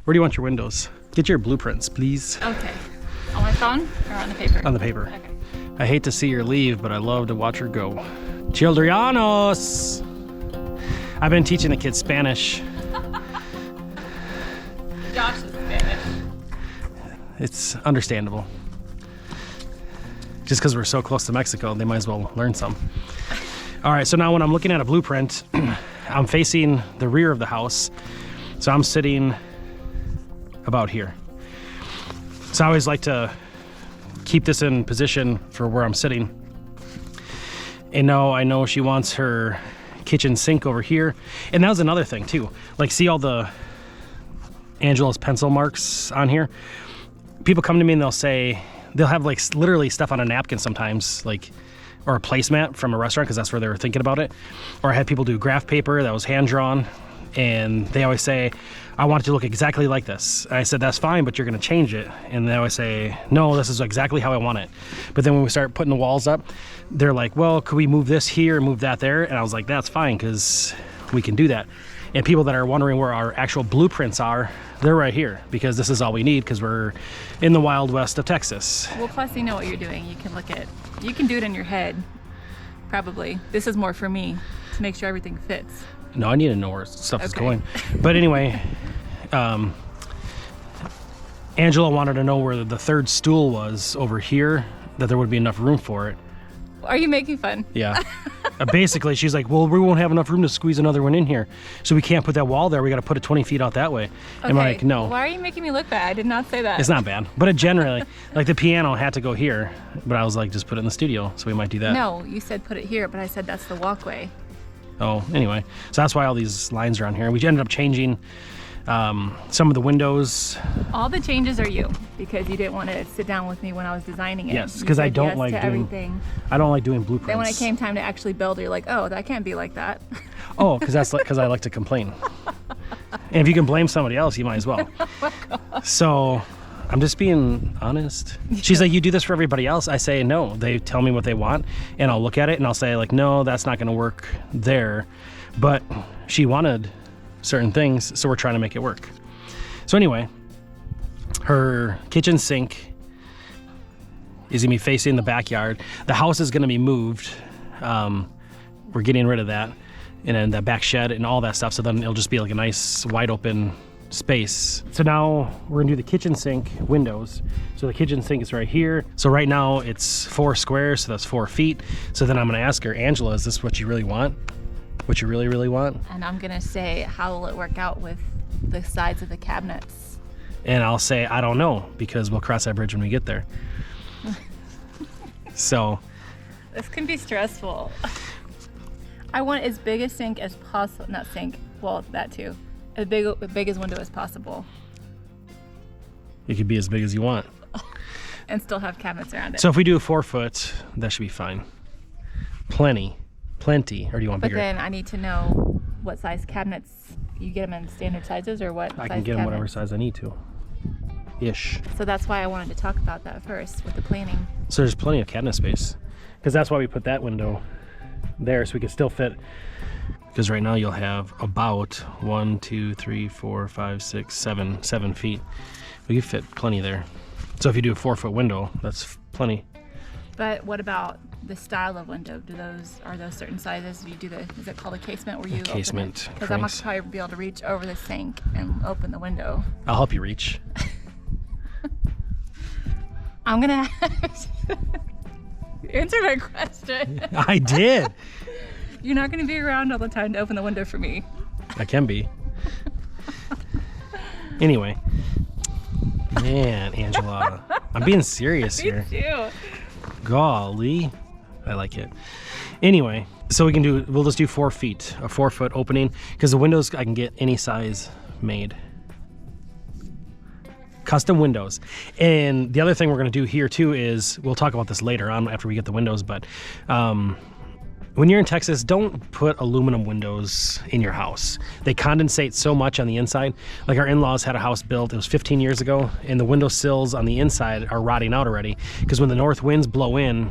Where do you want your windows? Get your blueprints, please. Okay. On my phone or on the paper? On the paper. Okay. I hate to see her leave, but I love to watch her go. Childrianos! I've been teaching the kids Spanish. Josh is Spanish. It's understandable. Just because we're so close to Mexico, they might as well learn some. All right, so now when I'm looking at a blueprint, I'm facing the rear of the house. So I'm sitting about here. So I always like to keep this in position for where I'm sitting. And now I know she wants her kitchen sink over here. And that was another thing too. Like, see all the Angela's pencil marks on here? People come to me and they'll say, they'll have like literally stuff on a napkin sometimes, like, or a placemat from a restaurant, because that's where they were thinking about it. Or I had people do graph paper that was hand drawn, and they always say, I want it to look exactly like this. And I said, that's fine, but you're gonna change it. And they always say, no, this is exactly how I want it. But then when we start putting the walls up, they're like, well, could we move this here and move that there? And I was like, that's fine, because we can do that. And people that are wondering where our actual blueprints are, they're right here, because this is all we need, because we're in the wild west of Texas. Well, plus you know what you're doing. You can look at, you can do it in your head, probably. This is more for me, to make sure everything fits. No, I need to know where stuff is going. But anyway, Angela wanted to know where the third stool was over here, that there would be enough room for it. Are you making fun? Yeah. Basically, she's like, well, we won't have enough room to squeeze another one in here. So we can't put that wall there. We got to put it 20 feet out that way. Okay. And I'm like, no. Why are you making me look bad? I did not say that. It's not bad. But it generally, like the piano had to go here. But I was like, just put it in the studio. So we might do that. No, you said put it here, but I said that's the walkway. Oh, anyway. So that's why all these lines are on here. We ended up changing some of the windows. All the changes are you, because you didn't want to sit down with me when I was designing it. Yes, because I don't like doing everything. I don't like doing blueprints. Then when it came time to actually build, you're like, oh, that can't be like that. Oh, because that's because I like to complain. And if you can blame somebody else, you might as well. So I'm just being honest. She's like, you do this for everybody else? I say, no. They tell me what they want, and I'll look at it, and I'll say, like, no, that's not going to work there. But she wanted certain things, so we're trying to make it work. So anyway, her kitchen sink is going to be facing the backyard. The house is going to be moved. We're getting rid of that. And then that back shed and all that stuff, so then it'll just be like a nice wide open space. So now we're gonna do the kitchen sink windows. So the kitchen sink is right here. So right now it's 4 squares, so that's 4 feet. So then I'm gonna ask her, Angela, is this what you really want? What you really, really want? And I'm gonna say, how will it work out with the sides of the cabinets? And I'll say, I don't know, because we'll cross that bridge when we get there. So. This can be stressful. I want as big a sink as possible, not sink, well, that too. As big as window as possible. It could be as big as you want. And still have cabinets around it. So if we do a 4 foot, that should be fine. Plenty, or do you want bigger? But then I need to know what size cabinets. You get them in standard sizes, or what I can get them whatever size I need to. Ish. So that's why I wanted to talk about that first with the planning. So there's plenty of cabinet space, because that's why we put that window there, so we can still fit. Because right now you'll have about 1, 2, 3, 4, 5, 6, 7 feet. We can fit plenty there. So if you do a 4 foot window, that's plenty. But what about the style of window? Are those certain sizes? Do you do is it called a casement where you open it? Casement. Because I'm not gonna probably be able to reach over the sink and open the window. I'll help you reach. I'm gonna answer my question. I did. You're not gonna be around all the time to open the window for me. I can be. Anyway. Man, Angela. I'm being serious here. Me too. Golly. I like it. Anyway, so we'll just do 4 feet, a 4 foot opening, because the windows, I can get any size made. Custom windows. And the other thing we're going to do here too is, we'll talk about this later on after we get the windows, but when you're in Texas, don't put aluminum windows in your house. They condensate so much on the inside. Like our in-laws had a house built, it was 15 years ago, and the window sills on the inside are rotting out already, because when the north winds blow in,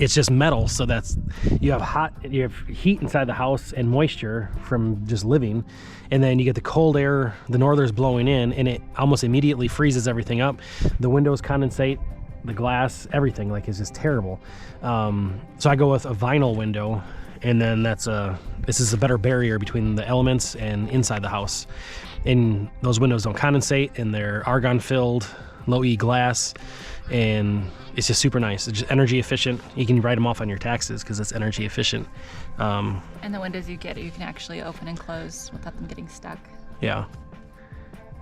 it's just metal, so that's you have heat inside the house and moisture from just living, and then you get the cold air, the northers blowing in, and it almost immediately freezes everything up. The windows condensate, the glass, everything, like, is just terrible. So I go with a vinyl window, and then this is a better barrier between the elements and inside the house. And those windows don't condensate, and they're argon filled, low E glass, and it's just super nice. It's just energy efficient. You can write them off on your taxes because it's energy efficient. And the windows you get, you can actually open and close without them getting stuck. Yeah.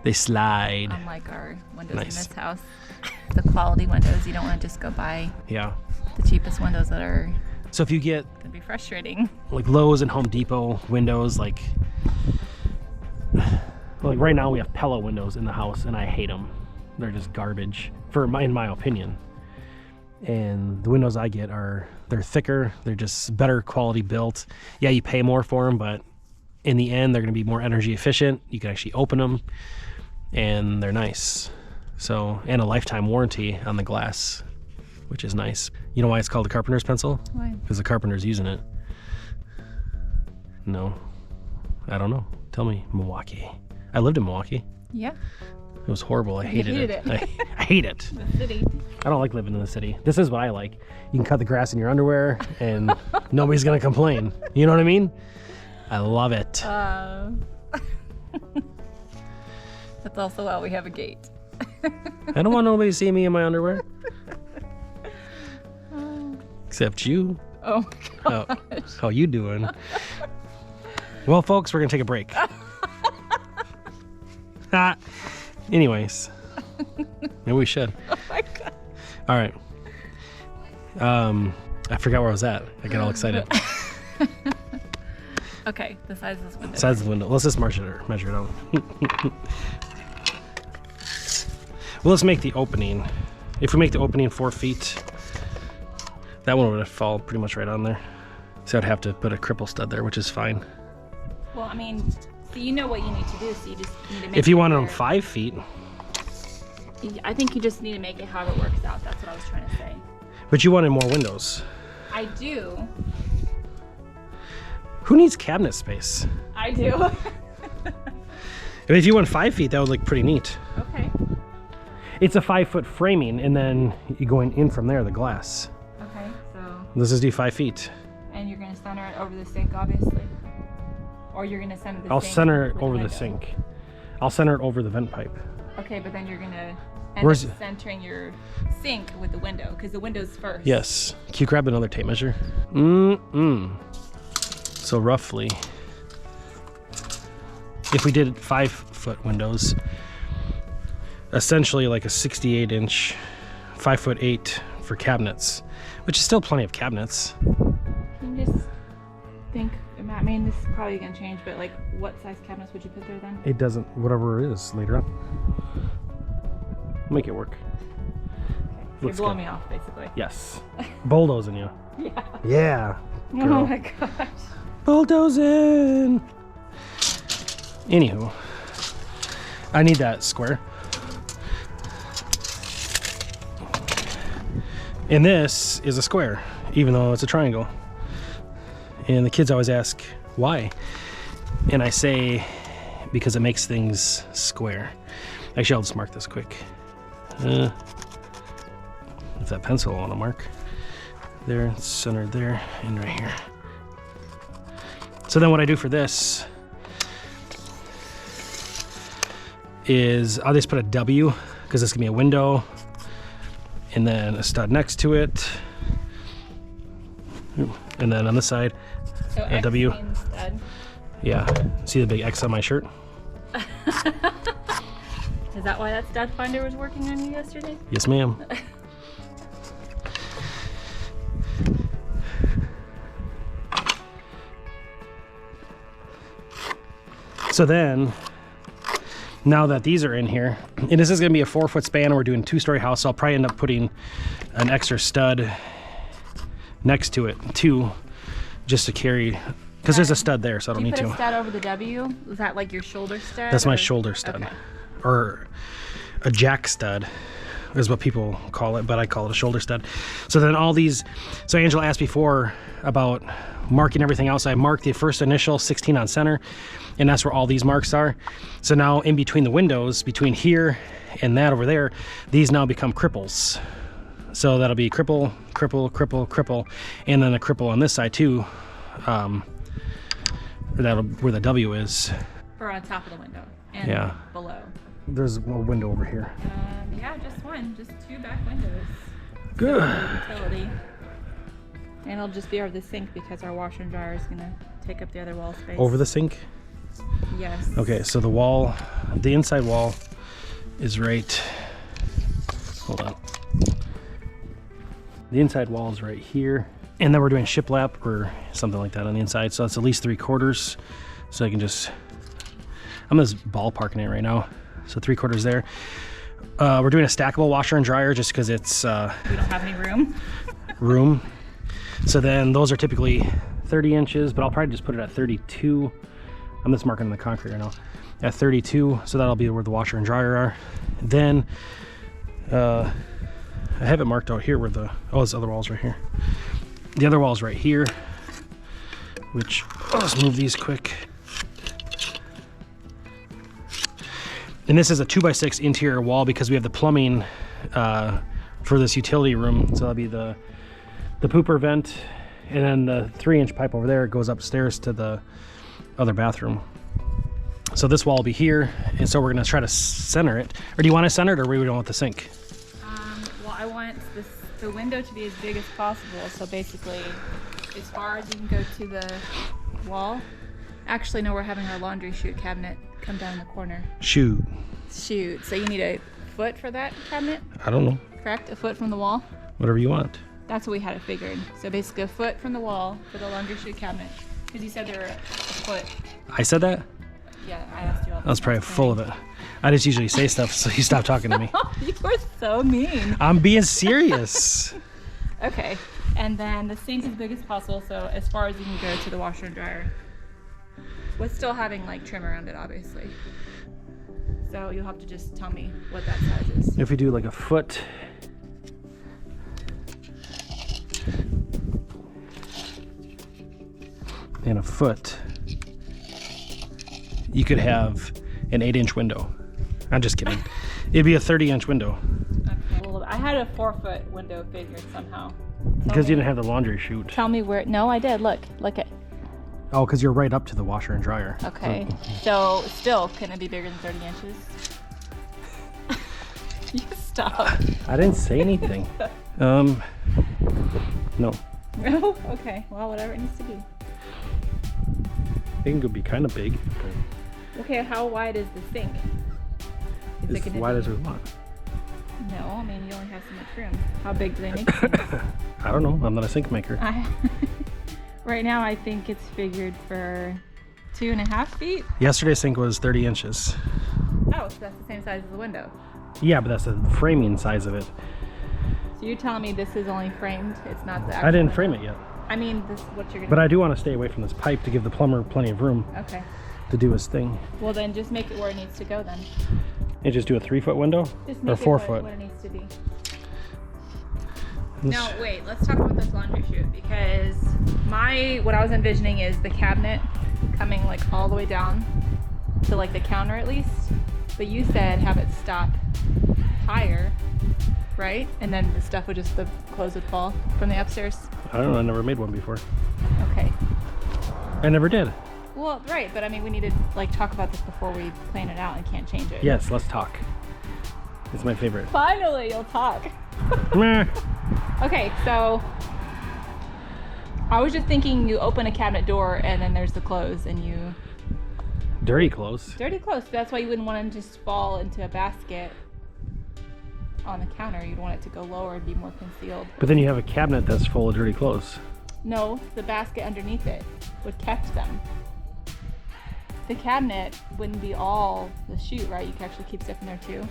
They slide. Unlike our windows in this house. The quality windows, you don't want to just go buy the cheapest windows that are... So if you get... It'd be frustrating. Like Lowe's and Home Depot windows, like right now we have Pella windows in the house, and I hate them. They're just garbage, in my opinion. And the windows I get they're thicker, they're just better quality built. Yeah, you pay more for them, but in the end, they're going to be more energy efficient. You can actually open them, and they're nice. So, and a lifetime warranty on the glass, which is nice. You know why it's called a carpenter's pencil? Why? Because the carpenter's using it. No, I don't know. Tell me. Milwaukee. I lived in Milwaukee. Yeah. It was horrible. I hated it. I hate it. The city. I don't like living in the city. This is what I like. You can cut the grass in your underwear, and nobody's going to complain. You know what I mean? I love it. That's also why we have a gate. I don't want nobody to see me in my underwear. Except you. Oh my gosh. How you doing? Well, folks, we're going to take a break. Anyways. Maybe we should. Oh my god. All right. I forgot where I was at. I got all excited. Okay, the size of this window. Size of the window. Let's just measure it out. Well, let's make the opening. If we make the opening 4 feet, that one would fall pretty much right on there. So I'd have to put a cripple stud there, which is fine. Well, I mean, so you know what you need to do, so you just need to make If you wanted them 5 feet. I think you just need to make it however it works out. That's what I was trying to say. But you wanted more windows. I do. Who needs cabinet space? I do. If you went 5 feet, that would look pretty neat. Okay. It's a 5 foot framing, and then you're going in from there, the glass. Okay, so... Let's just do 5 feet. And you're going to center it over the sink, obviously? Or you're going to center the sink? I'll center it with over the window? sink. I'll center it over the vent pipe. Okay, but then you're going to end up centering your sink with the window, because the window's first. Yes. Can you grab another tape measure? So roughly, if we did 5 foot windows, essentially like a 68-inch, 5'8" for cabinets, which is still plenty of cabinets. Can you just think, I mean, this is probably going to change, but like what size cabinets would you put there then? It doesn't, whatever it is later on. Make it work. Okay. So you're blowing me off, basically. Yes. Bulldozing you. Yeah. Yeah. Oh Girl. my gosh. Bulldozing. Anywho, I need that square. And this is a square, even though it's a triangle. And the kids always ask, why? And I say, because it makes things square. Actually, I'll just mark this quick. If that pencil will want to mark. There, centered there, and right here. So then what I do for this is I'll just put a W, because this can be a window, and then a stud next to it. And then on this side, so a X W. means stud. Yeah, see the big X on my shirt? Is that why that stud finder was working on you yesterday? Yes, ma'am. So then, now that these are in here, and this is going to be a 4 foot span, and we're doing a 2-story house, so I'll probably end up putting an extra stud next to it too, just to carry, because there's a stud there, so I don't need to. You put a stud over the W? Is that like your shoulder stud? That's my shoulder stud. Okay. Or a jack stud. is what people call it, but I call it a shoulder stud. So then all these, so Angela asked before about marking everything else. I marked the first initial 16 on center, and that's where all these marks are. So now in between the windows, between here and that over there, these now become cripples. So that'll be cripple, cripple, cripple, cripple, and then a cripple on this side too. That'll where the W is. Or on top of the window and Yeah. below. There's a window over here. Yeah, just one, just 2 back windows. Good. So, utility. And it'll just be over the sink because our washer and dryer is gonna take up the other wall space. Over the sink? Yes. Okay, so the wall, the inside wall is right, hold on. The inside wall is right here. And then we're doing shiplap or something like that on the inside. So it's at least 3/4. So I can just, I'm just ballparking it right now. So 3/4 there. We're doing a stackable washer and dryer just because it's we don't have any room. room. So then those are typically 30 inches, but I'll probably just put it at 32. I'm just marking the concrete right now. At 32, so that'll be where the washer and dryer are. Then I have it marked out here where the, oh, this other wall's right here. The other wall's right here, which, I'll just move these quick. And this is a 2x6 interior wall because we have the plumbing for this utility room. So that'll be the pooper vent, and then the 3-inch pipe over there goes upstairs to the other bathroom. So this wall will be here, and so we're gonna try to center it. Or do you want it centered, or we don't want the sink? Well, I want the window to be as big as possible. So basically, as far as you can go to the wall. Actually, no, we're having our laundry chute cabinet come down in the corner. Shoot. Shoot. So you need a foot for that cabinet? I don't know. Correct? A foot from the wall? Whatever you want. That's what we had it figured. So basically a foot from the wall for the laundry chute cabinet. Because you said they were a foot. I said that? Yeah, I asked you all that. I was probably full of it. I just usually say stuff so you stop talking to me. You were so mean. I'm being serious. Okay. And then the sink as big as possible, so as far as you can go to the washer and dryer. With still having like trim around it, obviously. So you'll have to just tell me what that size is. If we do like a foot. And a foot, you could have an 8-inch window. I'm just kidding. It'd be a 30-inch window. Okay, a little bit. I had a 4-foot window figured somehow. Because you didn't have the laundry chute. Tell me where. No, I did. Look at. Oh, because you're right up to the washer and dryer. Okay. So still, can it be bigger than 30 inches? You stop. I didn't say anything. No. No? Okay. Well, whatever it needs to be. It could be kind of big. Okay, how wide is the sink? Is it As gonna wide be- as we want. No, I mean, you only have so much room. How big do they make sinks? I don't know. I'm not a sink maker. Right now, I think it's figured for 2.5 feet. Yesterday's sink was 30 inches. Oh, so that's the same size as the window. Yeah, but that's the framing size of it. So you're telling me this is only framed? It's not the actual I didn't window? frame it yet. I mean, this is what you're gonna But I do want to stay away from this pipe to give the plumber plenty of room Okay. to do his thing. Well, then just make it where it needs to go then. And just do a 3-foot window? Just Or make 4 it foot? what it needs to be. This- No, wait, let's talk about this laundry chute because what I was envisioning is the cabinet coming like all the way down to like the counter at least. But you said have it stop higher, right? And then the stuff would just, the clothes would fall from the upstairs. I don't know. I never made one before. Okay. I never did. Well, right, but I mean, we need to like talk about this before we plan it out and can't change it. Yes, let's talk. It's my favorite. Finally, you'll talk. Meh. Okay, so I was just thinking you open a cabinet door and then there's the clothes and you... Dirty clothes. Dirty clothes, that's why you wouldn't want them to just fall into a basket on the counter. You'd want it to go lower and be more concealed. But then you have a cabinet that's full of dirty clothes. No, the basket underneath it would catch them. The cabinet wouldn't be all the chute, right? You could actually keep stuff in there too.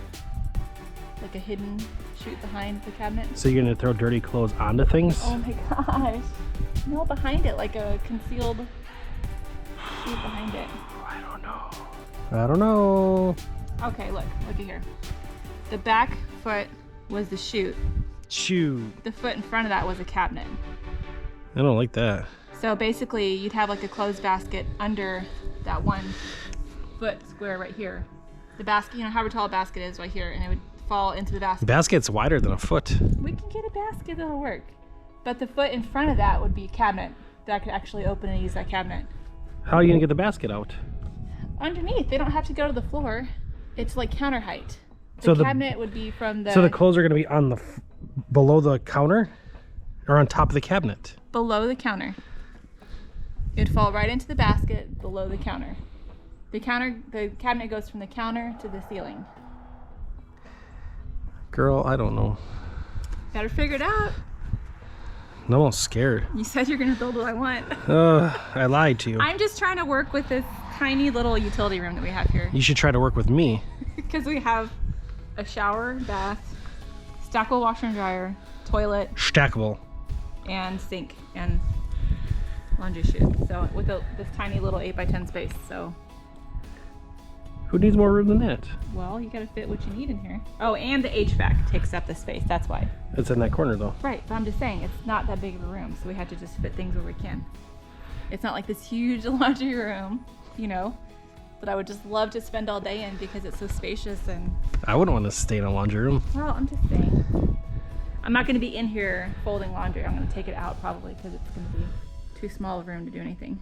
Like a hidden chute behind the cabinet. So you're gonna throw dirty clothes onto things? Oh my gosh. No, behind it, like a concealed chute behind it. I don't know. I don't know. Okay, look at here. The back foot was the chute. Chute. The foot in front of that was a cabinet. I don't like that. So basically, you'd have like a clothes basket under that 1 foot square right here. The basket, you know, however tall a basket is right here, and it would fall into the basket. The basket's wider than a foot. We can get a basket that'll work. But the foot in front of that would be a cabinet that I could actually open and use that cabinet. How are you gonna get the basket out? Underneath, they don't have to go to the floor. It's like counter height. So The cabinet would be from the... So the clothes are gonna be on the below the counter, or on top of the cabinet? Below the counter. It'd fall right into the basket below the counter. The cabinet goes from the counter to the ceiling. Girl, I don't know. Gotta figure it out. I'm almost scared. You said you're gonna build what I want. I lied to you. I'm just trying to work with this tiny little utility room that we have here. You should try to work with me. Because we have a shower, bath, stackable washer and dryer, toilet, Stackable. and sink, and laundry chute. So with this tiny little 8x10 space. So, Who needs more room than that? well, you gotta fit what you need in here. Oh, and the HVAC takes up the space. That's why. It's in that corner though. Right, but I'm just saying it's not that big of a room, so we had to just fit things where we can. It's not like this huge laundry room, you know, that I would just love to spend all day in because it's so spacious and... I wouldn't want to stay in a laundry room. Well, I'm just saying. I'm not going to be in here folding laundry. I'm going to take it out probably because it's going to be too small a room to do anything.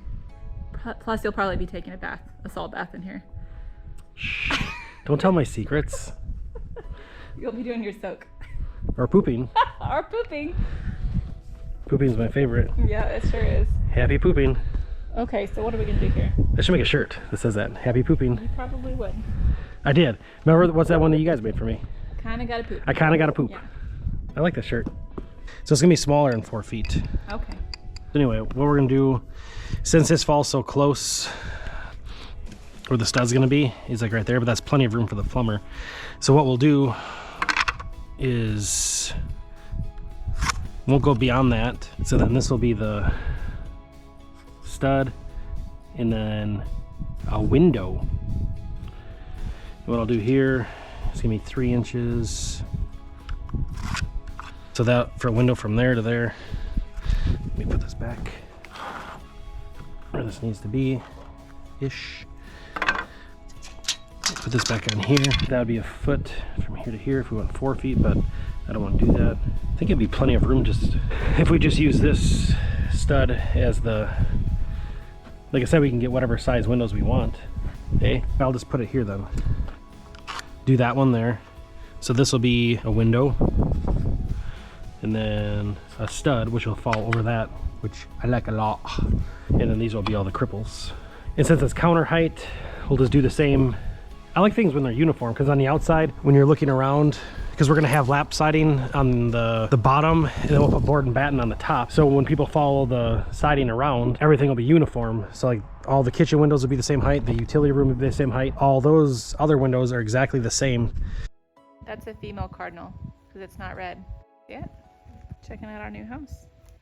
Plus, you'll probably be taking a salt bath in here. Shh. Don't tell my secrets. You'll be doing your soak. Or pooping. Or pooping. Pooping's my favorite. Yeah, it sure is. Happy pooping. Okay, so what are we going to do here? I should make a shirt that says that. Happy pooping. You probably would. I did. Remember, what's that one that you guys made for me? Kind of got to poop. I kind of got to poop. Yeah. I like that shirt. So it's going to be smaller than 4 feet. Okay. Anyway, what we're going to do, since this falls so close where the stud's going to be, is like right there, but that's plenty of room for the plumber. So what we'll do is we'll go beyond that. So then this will be the stud and then a window. What I'll do here is give me 3 inches. So that for a window from there to there. Let me put this back where this needs to be ish. Put this back on here. That would be a foot from here to here if we went 4 feet, but I don't want to do that. I think it'd be plenty of room just if we just use this stud as the, like I said, we can get whatever size windows we want. Okay, I'll just put it here then. Do that one there. So this will be a window and then a stud which will fall over that, which I like a lot. And then these will be all the cripples. And since it's counter height, we'll just do the same. I like things when they're uniform because on the outside, when you're looking around, because we're gonna have lap siding on the bottom and then we'll put board and batten on the top. So when people follow the siding around, everything will be uniform. So like all the kitchen windows will be the same height, the utility room will be the same height. All those other windows are exactly the same. That's a female cardinal because it's not red. Yeah, checking out our new house.